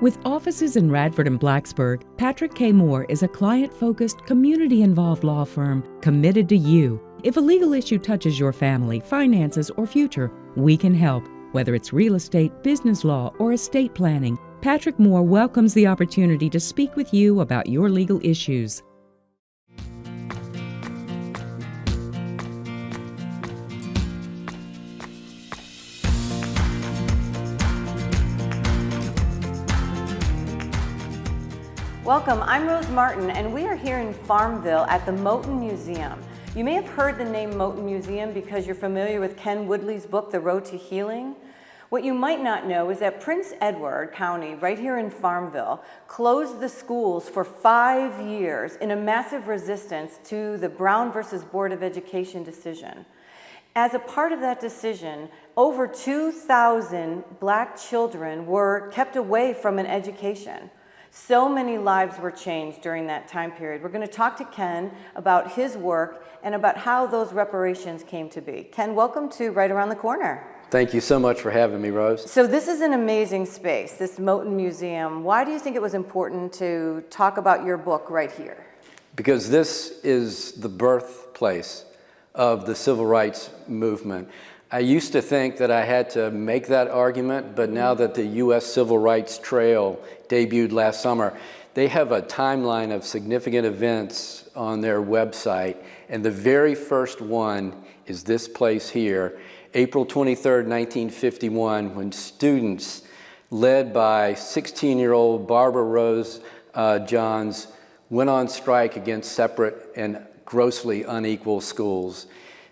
With offices in Radford and Blacksburg, Patrick K. Moore is a client-focused, community-involved law firm committed to you. If a legal issue touches your family, finances, or future, we can help. Whether it's real estate, business law, or estate planning, Patrick Moore welcomes the opportunity to speak with you about your legal issues. Welcome, I'm Rose Martin, and we are here in Farmville at the Moton Museum. You may have heard the name Moton Museum because you're familiar with Ken Woodley's book, The Road to Healing. What you might not know is that Prince Edward County, right here in Farmville, closed the schools for 5 years in a massive resistance to the Brown versus Board of Education decision. As a part of that decision, over 2,000 Black children were kept away from an education. So many lives were changed during that time period. We're going to talk to Ken about his work and about how those reparations came to be. Ken, welcome to Right Around the Corner. Thank you so much for having me, Rose. So this is an amazing space, this Moton Museum. Why do you think it was important to talk about your book right here? Because this is the birthplace of the Civil Rights Movement. I used to think that I had to make that argument, but now that the U.S. Civil Rights Trail debuted last summer, they have a timeline of significant events on their website, and the very first one is this place here, April 23rd, 1951, when students led by 16-year-old Barbara Rose Johns went on strike against separate and grossly unequal schools.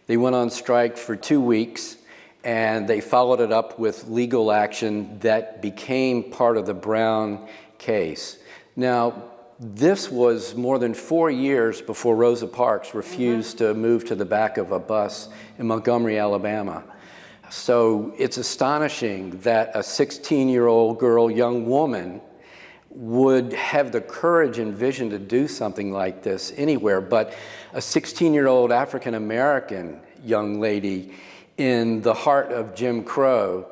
They went on strike for 2 weeks, and they followed it up with legal action that became part of the Brown case. Now, this was more than 4 years before Rosa Parks refused to move to the back of a bus in Montgomery, Alabama. So it's astonishing that a 16-year-old girl, young woman, would have the courage and vision to do something like this anywhere, but a 16-year-old African-American young lady in the heart of Jim Crow,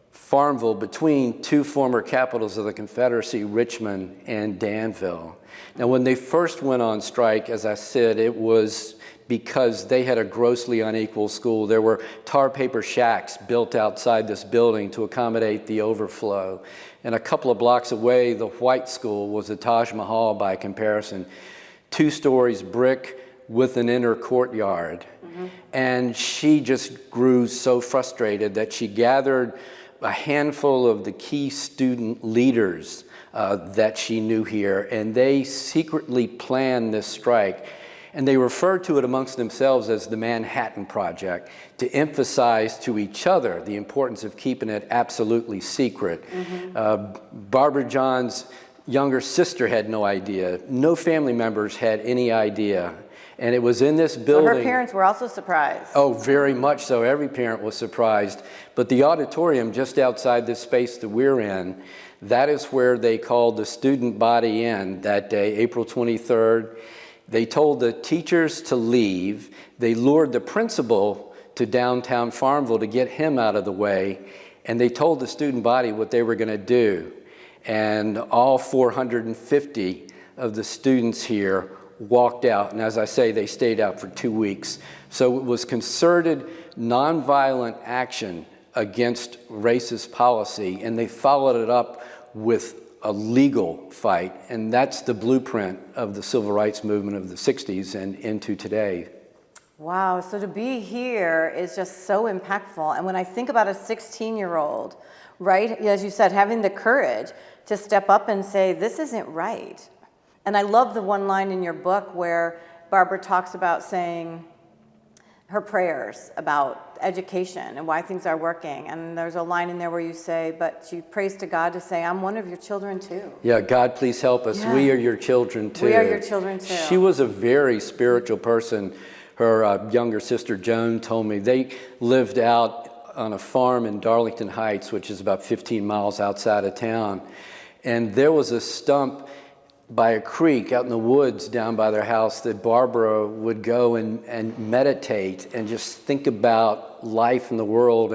Farmville, between two former capitals of the Confederacy, Richmond and Danville. Now, when they first went on strike, as I said, it was because they had a grossly unequal school. There were tar paper shacks built outside this building to accommodate the overflow. And a couple of blocks away, the white school was a Taj Mahal by comparison. 2 stories brick with an inner courtyard. And she just grew so frustrated that she gathered a handful of the key student leaders that she knew here, and they secretly planned this strike. And they referred to it amongst themselves as the Manhattan Project to emphasize to each other the importance of keeping it absolutely secret. Barbara John's younger sister had no idea. No family members had any idea. And it was in this building. So her parents were also surprised. Oh, very much so. Every parent was surprised. But the auditorium just outside this space that we're in, that is where they called the student body in that day, April 23rd. They told the teachers to leave. They lured the principal to downtown Farmville to get him out of the way. And they told the student body what they were going to do. And all 450 of the students here walked out. And as I say, they stayed out for 2 weeks. So it was concerted, nonviolent action against racist policy. And they followed it up with a legal fight, and that's the blueprint of the civil rights movement of the 60s and into today. Wow, so to be here is just so impactful. And when I think about a 16-year-old, right, as you said, having the courage to step up and say, this isn't right. And I love the one line in your book where Barbara talks about saying her prayers about education and why things are working. And there's a line in there where you say, but she prays to God to say, I'm one of your children too. Yeah, God, please help us. Yeah. We are your children too. We are your children too. She was a very spiritual person. Her younger sister, Joan, told me they lived out on a farm in Darlington Heights, which is about 15 miles outside of town. And there was a stump by a creek out in the woods down by their house that Barbara would go and meditate and just think about life in the world.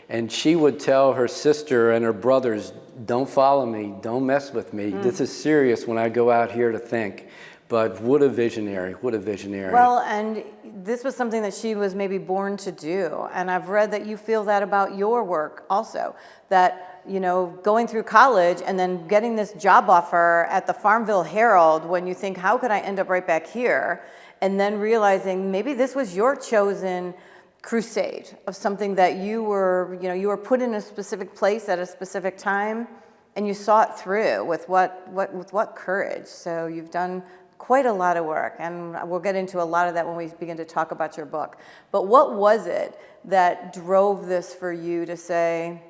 And she would tell her sister and her brothers, don't follow me, don't mess with me. This is serious when I go out here to think. But what a visionary, what a visionary. Well, and this was something that she was maybe born to do. And I've read that you feel that about your work also, that, you know, going through college and then getting this job offer at the Farmville Herald, when you think, how could I end up right back here? And then realizing maybe this was your chosen crusade of something that you were, you know, you were put in a specific place at a specific time, and you saw it through with what courage. So you've done quite a lot of work, and we'll get into a lot of that when we begin to talk about your book. But what was it that drove this for you to say,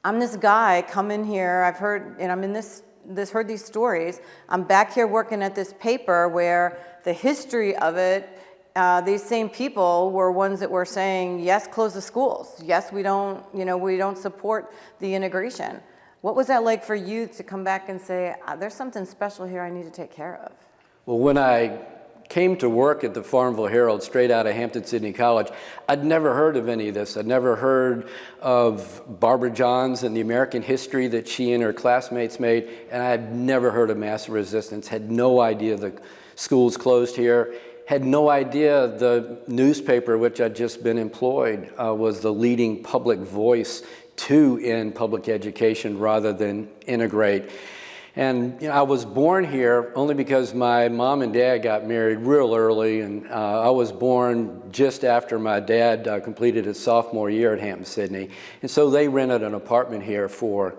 I'm this guy, come in here, I've heard, and I'm in heard these stories, I'm back here working at this paper where the history of it, these same people were ones that were saying, yes, close the schools. Yes, we don't support the integration. What was that like for you to come back and say, there's something special here I need to take care of? Well, when I came to work at the Farmville Herald straight out of Hampton-Sydney College, I'd never heard of any of this. I'd never heard of Barbara Johns and the American history that she and her classmates made, and I had never heard of massive resistance, had no idea the schools closed here, had no idea the newspaper, which I'd just been employed, was the leading public voice to end public education rather than integrate. And you know, I was born here only because my mom and dad got married real early, and I was born just after my dad completed his sophomore year at Hampton-Sydney. And so they rented an apartment here for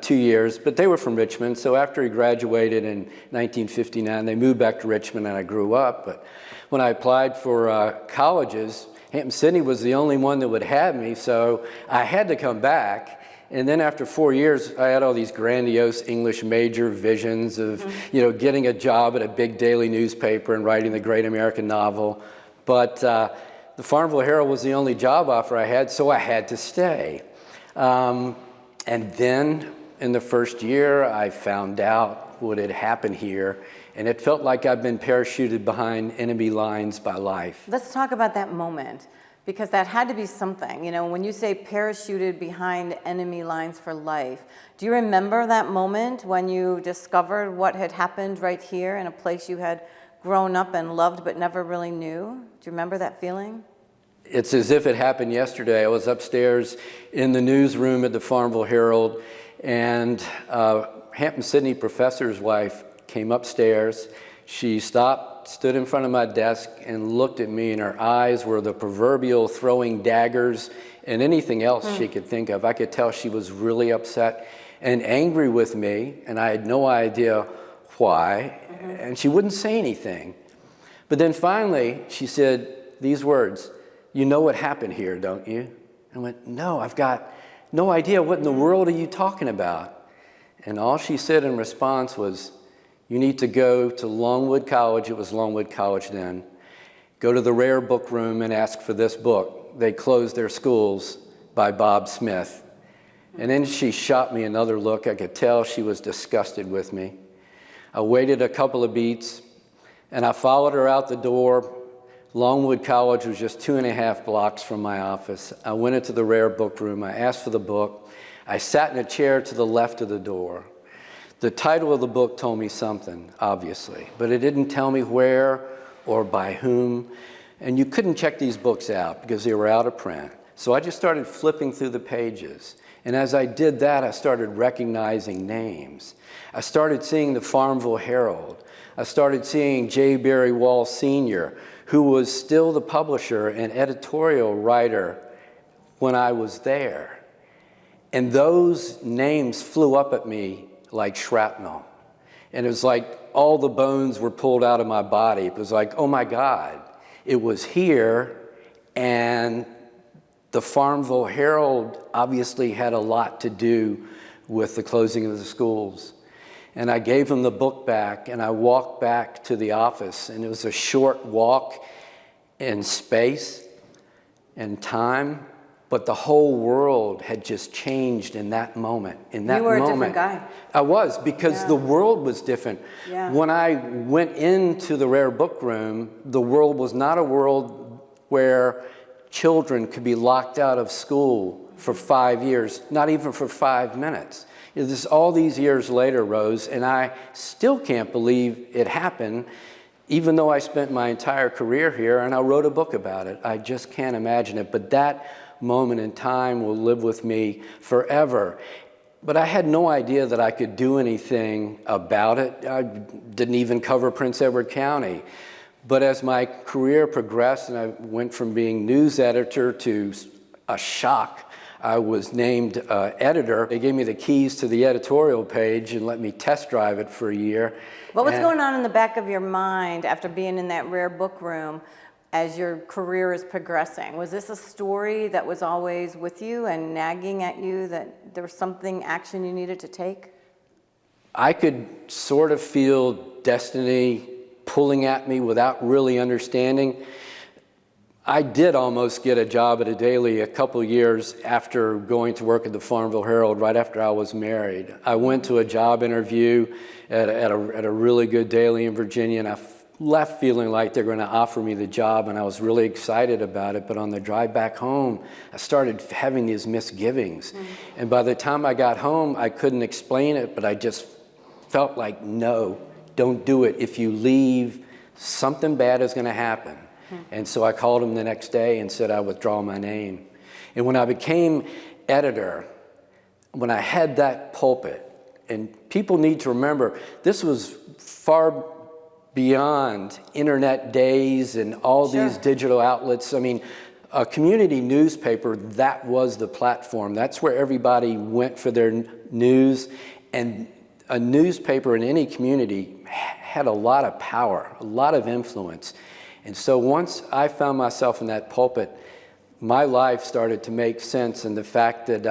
2 years, but they were from Richmond. So after he graduated in 1959, they moved back to Richmond, and I grew up. But when I applied for colleges, Hampton-Sydney was the only one that would have me, so I had to come back. And then after 4 years, I had all these grandiose English major visions of, you know, getting a job at a big daily newspaper and writing the great American novel. But the Farmville Herald was the only job offer I had, so I had to stay. And then in the first year, I found out what had happened here, and it felt like I'd been parachuted behind enemy lines by life. Let's talk about that moment, because that had to be something. You know, when you say parachuted behind enemy lines for life, do you remember that moment when you discovered what had happened right here in a place you had grown up and loved but never really knew? Do you remember that feeling? It's as if it happened yesterday. I was upstairs in the newsroom at the Farmville Herald, and Hampton-Sydney professor's wife came upstairs. She stood in front of my desk and looked at me, and her eyes were the proverbial throwing daggers and anything else she could think of. I could tell she was really upset and angry with me, and I had no idea why, and she wouldn't say anything. But then finally, she said these words, "You know what happened here, don't you?" I went, "No, I've got no idea. What in the world are you talking about?" And all she said in response was, "You need to go to Longwood College," it was Longwood College then, "go to the rare book room and ask for this book, They Closed Their Schools, by Bob Smith." And then she shot me another look. I could tell she was disgusted with me. I waited a couple of beats, and I followed her out the door. Longwood College was just 2.5 blocks from my office. I went into the rare book room. I asked for the book. I sat in a chair to the left of the door. The title of the book told me something, obviously, but it didn't tell me where or by whom. And you couldn't check these books out because they were out of print. So I just started flipping through the pages. And as I did that, I started recognizing names. I started seeing the Farmville Herald. I started seeing J. Barry Wall Sr., who was still the publisher and editorial writer when I was there. And those names flew up at me like shrapnel. And it was like all the bones were pulled out of my body. It was like, oh my God, it was here. And the Farmville Herald obviously had a lot to do with the closing of the schools. And I gave him the book back, and I walked back to the office, and it was a short walk in space and time, but the whole world had just changed in that moment. In that moment, you were a different guy. I was, because the world was different. Yeah. When I went into the rare book room, the world was not a world where children could be locked out of school for 5 years, not even for 5 minutes. This is all these years later, Rose, and I still can't believe it happened, even though I spent my entire career here and I wrote a book about it. I just can't imagine it. But that moment in time will live with me forever. But I had no idea that I could do anything about it. I didn't even cover Prince Edward County. But as my career progressed and I went from being news editor to a shock, I was named editor. They gave me the keys to the editorial page and let me test drive it for a year. What was going on in the back of your mind after being in that rare book room as your career is progressing? Was this a story that was always with you and nagging at you that there was something, action you needed to take? I could sort of feel destiny pulling at me without really understanding. I did almost get a job at a daily a couple years after going to work at the Farmville Herald, right after I was married. I went to a job interview at a really good daily in Virginia, and I left feeling like they're going to offer me the job, and I was really excited about it. But on the drive back home, I started having these misgivings. And by the time I got home, I couldn't explain it, but I just felt like, no, don't do it. If you leave, something bad is going to happen. And so I called him the next day and said I withdraw my name. And when I became editor, when I had that pulpit, and people need to remember, this was far beyond internet days and all these digital outlets. I mean, a community newspaper, that was the platform. That's where everybody went for their news. And a newspaper in any community had a lot of power, a lot of influence. And so once I found myself in that pulpit, my life started to make sense, and the fact that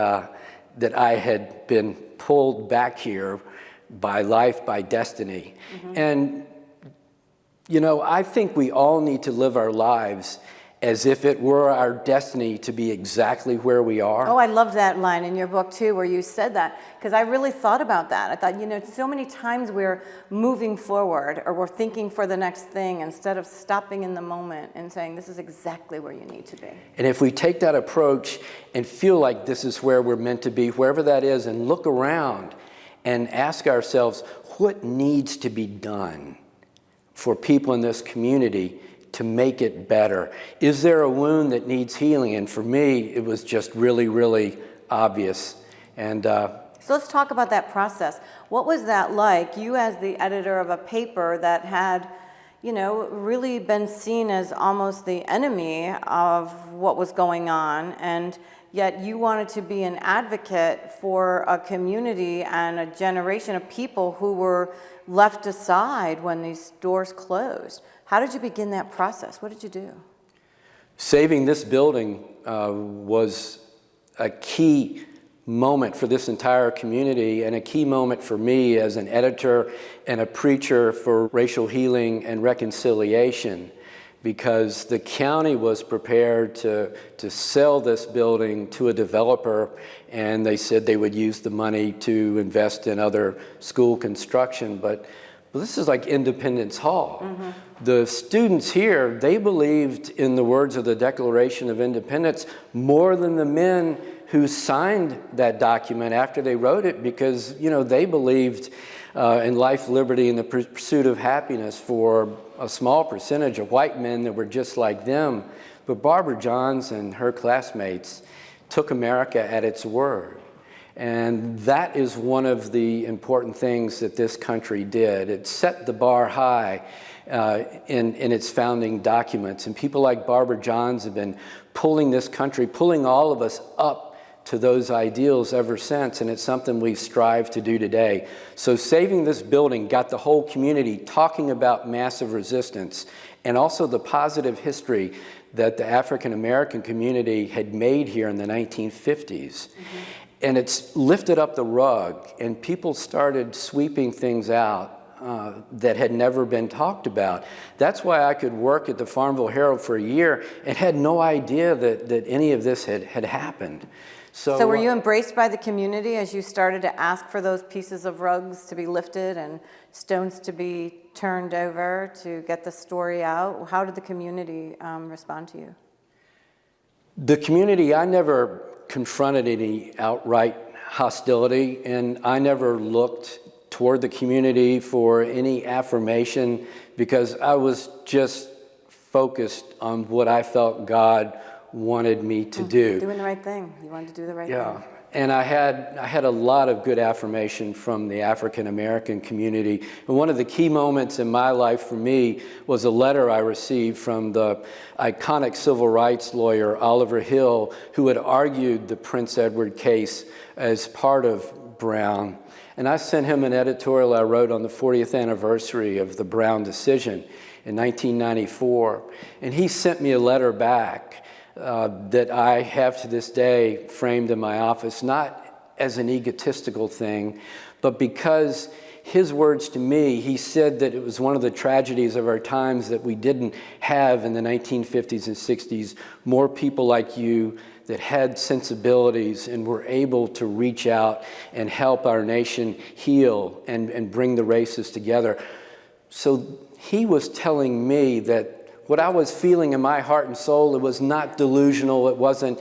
that I had been pulled back here by life, by destiny. And you know, I think we all need to live our lives as if it were our destiny to be exactly where we are. Oh, I love that line in your book too, where you said that, because I really thought about that. I thought, you know, so many times we're moving forward or we're thinking for the next thing instead of stopping in the moment and saying, this is exactly where you need to be. And if we take that approach and feel like this is where we're meant to be, wherever that is, and look around and ask ourselves, what needs to be done for people in this community to make it better? Is there a wound that needs healing? And for me, it was just really, really obvious. And so let's talk about that process. What was that like? You as the editor of a paper that had, you know, really been seen as almost the enemy of what was going on, and yet you wanted to be an advocate for a community and a generation of people who were left aside when these doors closed. How did you begin that process? What did you do? Saving this building was a key moment for this entire community, and a key moment for me as an editor and a preacher for racial healing and reconciliation, because the county was prepared to sell this building to a developer, and they said they would use the money to invest in other school construction. But this is like Independence Hall. The students here, they believed in the words of the Declaration of Independence more than the men who signed that document after they wrote it, because, you know, they believed in life, liberty, and the pursuit of happiness for a small percentage of white men that were just like them. But Barbara Johns and her classmates took America at its word. And that is one of the important things that this country did. It set the bar high in its founding documents. And people like Barbara Johns have been pulling this country, pulling all of us up to those ideals ever since, and it's something we strive to do today. So saving this building got the whole community talking about massive resistance, and also the positive history that the African American community had made here in the 1950s. And it's lifted up the rug, and people started sweeping things out. that had never been talked about. That's why I could work at the Farmville Herald for a year and had no idea that any of this had happened. So were you embraced by the community as you started to ask for those pieces of rugs to be lifted and stones to be turned over to get the story out? How did the community respond to you? The community, I never confronted any outright hostility, and I never looked toward the community for any affirmation because I was just focused on what I felt God wanted me to do. Doing the right thing. You wanted to do the right thing. Yeah. And I had a lot of good affirmation from the African American community. And one of the key moments in my life for me was a letter I received from the iconic civil rights lawyer Oliver Hill, who had argued the Prince Edward case as part of Brown. And I sent him an editorial I wrote on the 40th anniversary of the Brown decision in 1994. And he sent me a letter back that I have to this day framed in my office, not as an egotistical thing, but because his words to me, he said that it was one of the tragedies of our times that we didn't have in the 1950s and 60s more people like you that had sensibilities and were able to reach out and help our nation heal and bring the races together. So he was telling me that what I was feeling in my heart and soul, it was not delusional, it wasn't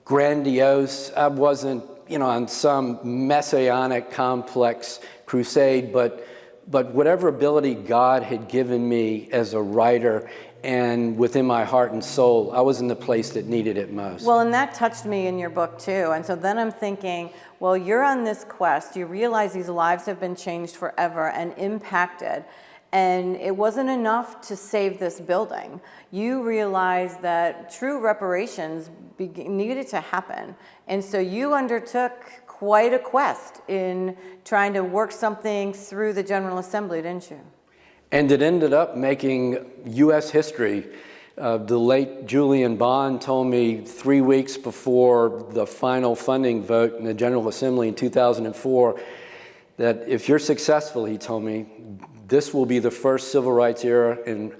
grandiose, I wasn't, on some messianic complex crusade, but whatever ability God had given me as a writer and within my heart and soul, I was in the place that needed it most. Well, and that touched me in your book too. And so then I'm thinking, well, you're on this quest, you realize these lives have been changed forever and impacted. And it wasn't enough to save this building. You realized that true reparations needed to happen. And so you undertook quite a quest in trying to work something through the General Assembly, didn't you? And it ended up making U.S. history. The late Julian Bond told me 3 weeks before the final funding vote in the General Assembly in 2004 that if you're successful, he told me, this will be the first civil rights era in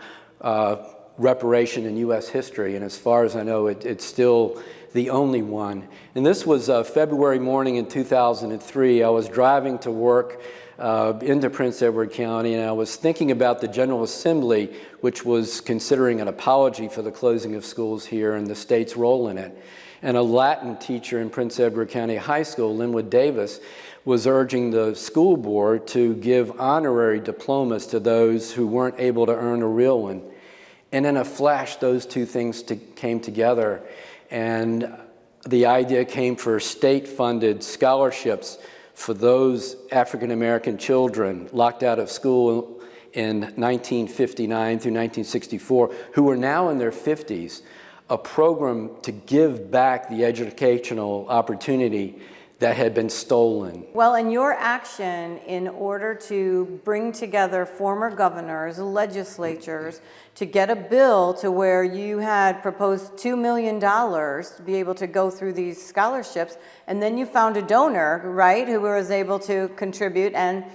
reparation in U.S. history. And as far as I know, it's still the only one. And this was February morning in 2003. I was driving to work into Prince Edward County, and I was thinking about the General Assembly, which was considering an apology for the closing of schools here and the state's role in it. And a Latin teacher in Prince Edward County High School, Linwood Davis, was urging the school board to give honorary diplomas to those who weren't able to earn a real one. And in a flash, those two things came together. And the idea came for state-funded scholarships for those African-American children locked out of school in 1959 through 1964, who were now in their 50s, a program to give back the educational opportunity that had been stolen. Well, and your action in order to bring together former governors, legislatures, to get a bill to where you had proposed $2 million to be able to go through these scholarships, and then you found a donor, right, who was able to contribute. And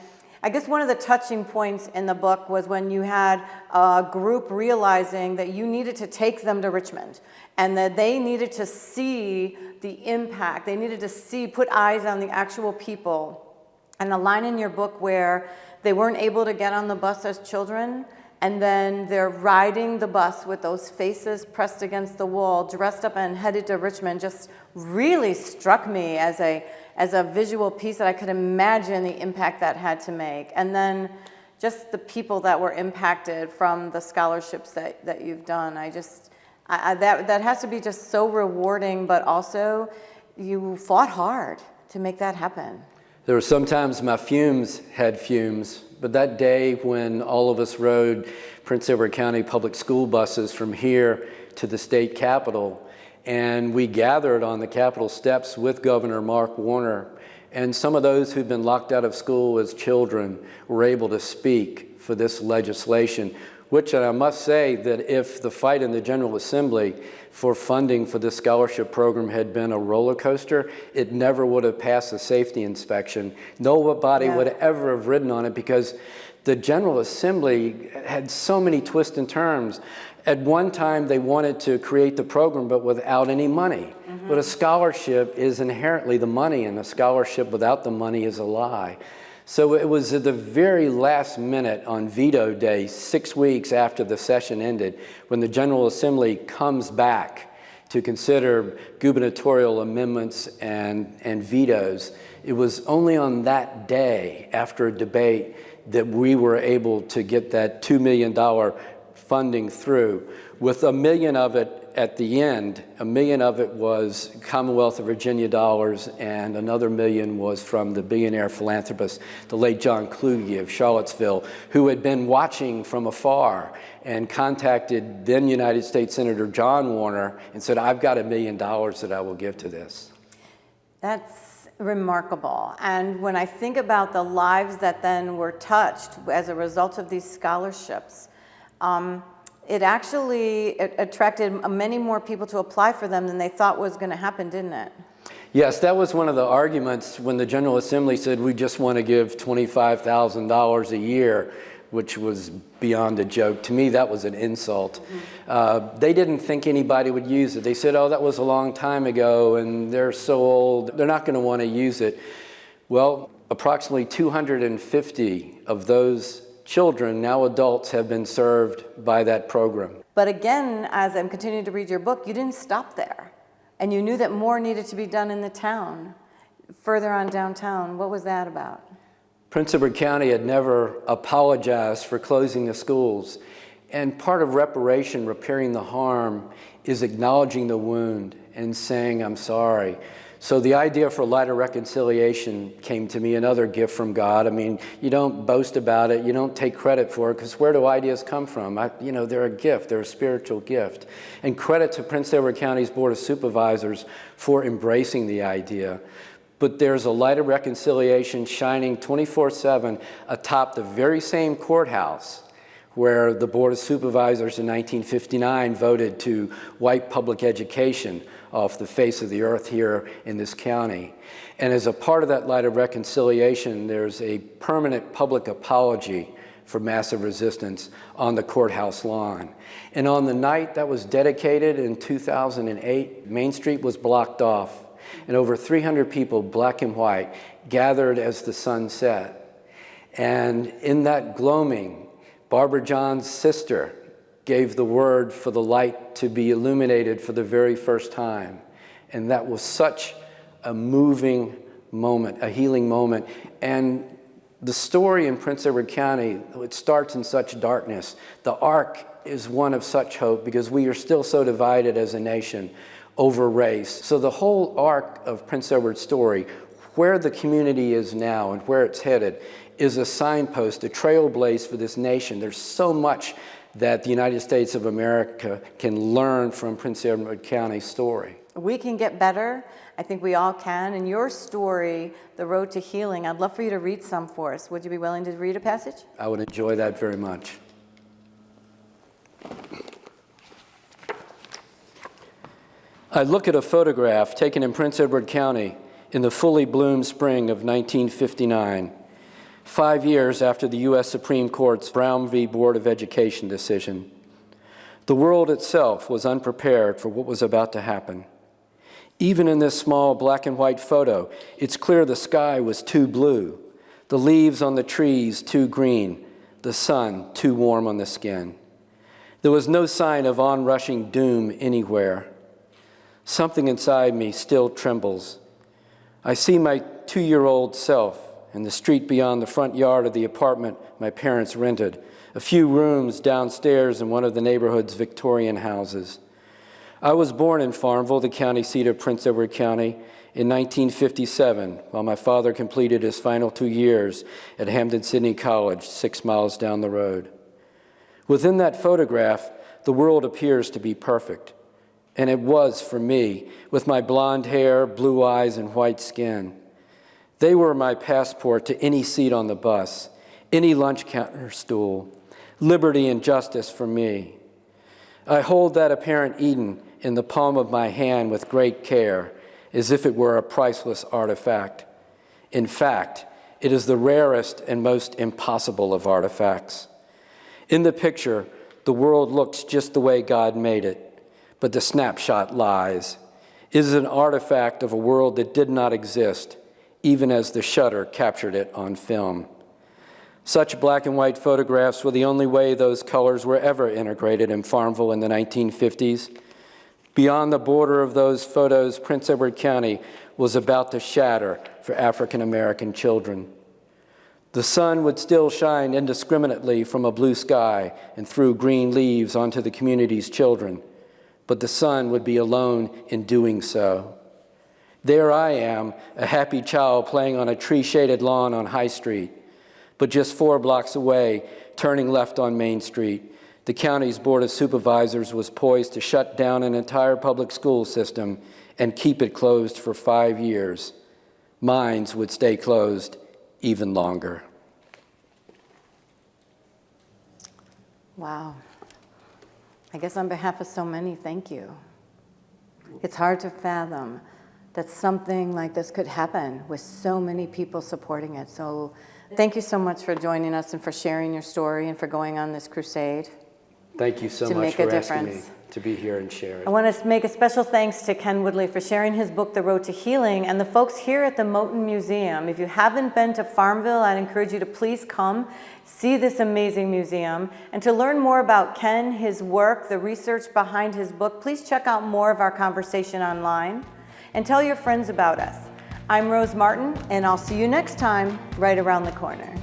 I guess one of the touching points in the book was when you had a group realizing that you needed to take them to Richmond and that they needed to see the impact. They needed to put eyes on the actual people. And a line in your book where they weren't able to get on the bus as children, and then they're riding the bus with those faces pressed against the wall, dressed up and headed to Richmond, just really struck me as a visual piece that I could imagine the impact that had to make. And then just the people that were impacted from the scholarships that you've done. That has to be just so rewarding, but also you fought hard to make that happen. There were sometimes my fumes had fumes, but that day when all of us rode Prince Edward County public school buses from here to the state capitol, and we gathered on the Capitol steps with Governor Mark Warner, and some of those who'd been locked out of school as children were able to speak for this legislation. which I must say that if the fight in the General Assembly for funding for this scholarship program had been a roller coaster, it never would have passed the safety inspection. Nobody would ever have ridden on it because the General Assembly had so many twists and turns. At one time, they wanted to create the program, but without any money. But a scholarship is inherently the money, and a scholarship without the money is a lie. So it was at the very last minute on veto day, 6 weeks after the session ended, when the General Assembly comes back to consider gubernatorial amendments and vetoes. It was only on that day, after a debate, that we were able to get that $2 million funding through, with $1 million of it at the end. $1 million of it was Commonwealth of Virginia dollars, and another $1 million was from the billionaire philanthropist, the late John Kluge of Charlottesville, who had been watching from afar and contacted then United States Senator John Warner and said, I've got $1 million that I will give to this. That's remarkable. And when I think about the lives that then were touched as a result of these scholarships, it actually attracted many more people to apply for them than they thought was going to happen, didn't it? Yes, that was one of the arguments when the General Assembly said we just want to give $25,000 a year, which was beyond a joke. To me, that was an insult. They didn't think anybody would use it. They said, oh, that was a long time ago, and they're so old, they're not going to want to use it. Well, approximately 250 of those children, now adults, have been served by that program. But again, as I'm continuing to read your book, you didn't stop there. And you knew that more needed to be done in the town, further on downtown. What was that about? Prince Edward County had never apologized for closing the schools. And part of reparation, repairing the harm, is acknowledging the wound and saying, I'm sorry. So the idea for Light of Reconciliation came to me, another gift from God. I mean, you don't boast about it, you don't take credit for it, because where do ideas come from? They're a gift, they're a spiritual gift. And credit to Prince Edward County's Board of Supervisors for embracing the idea. But there's a light of reconciliation shining 24/7 atop the very same courthouse where the Board of Supervisors in 1959 voted to wipe public education off the face of the earth here in this county. And as a part of that light of reconciliation, there's a permanent public apology for massive resistance on the courthouse lawn. And on the night that was dedicated in 2008, Main Street was blocked off, and over 300 people, black and white, gathered as the sun set. And in that gloaming, Barbara John's sister gave the word for the light to be illuminated for the very first time. And that was such a moving moment, a healing moment. And the story in Prince Edward County, it starts in such darkness. The arc is one of such hope because we are still so divided as a nation over race. So the whole arc of Prince Edward's story, where the community is now and where it's headed, is a signpost, a trailblaze for this nation. There's so much that the United States of America can learn from Prince Edward County's story. We can get better. I think we all can. And your story, The Road to Healing, I'd love for you to read some for us. Would you be willing to read a passage? I would enjoy that very much. I look at a photograph taken in Prince Edward County in the fully bloomed spring of 1959. 5 years after the U.S. Supreme Court's Brown v. Board of Education decision. The world itself was unprepared for what was about to happen. Even in this small black and white photo, it's clear the sky was too blue, the leaves on the trees too green, the sun too warm on the skin. There was no sign of onrushing doom anywhere. Something inside me still trembles. I see my 2-year-old self in the street beyond the front yard of the apartment my parents rented, a few rooms downstairs in one of the neighborhood's Victorian houses. I was born in Farmville, the county seat of Prince Edward County, in 1957, while my father completed his final 2 years at Hampden-Sydney College, 6 miles down the road. Within that photograph, the world appears to be perfect, and it was for me, with my blonde hair, blue eyes, and white skin. They were my passport to any seat on the bus, any lunch counter stool, liberty and justice for me. I hold that apparent Eden in the palm of my hand with great care, as if it were a priceless artifact. In fact, it is the rarest and most impossible of artifacts. In the picture, the world looks just the way God made it, but the snapshot lies. It is an artifact of a world that did not exist, even as the shutter captured it on film. Such black and white photographs were the only way those colors were ever integrated in Farmville in the 1950s. Beyond the border of those photos, Prince Edward County was about to shatter for African American children. The sun would still shine indiscriminately from a blue sky and through green leaves onto the community's children, but the sun would be alone in doing so. There I am, a happy child playing on a tree-shaded lawn on High Street, but just 4 blocks away, turning left on Main Street, the county's Board of Supervisors was poised to shut down an entire public school system and keep it closed for 5 years. Mines would stay closed even longer. Wow. I guess on behalf of so many, thank you. It's hard to fathom that something like this could happen with so many people supporting it. So thank you so much for joining us and for sharing your story and for going on this crusade. Thank you so much for asking me to be here and share it. I want to make a special thanks to Ken Woodley for sharing his book, The Road to Healing, and the folks here at the Moton Museum. If you haven't been to Farmville, I'd encourage you to please come, see this amazing museum, and to learn more about Ken, his work, the research behind his book, please check out more of our conversation online, and tell your friends about us. I'm Rose Martin, and I'll see you next time, right around the corner.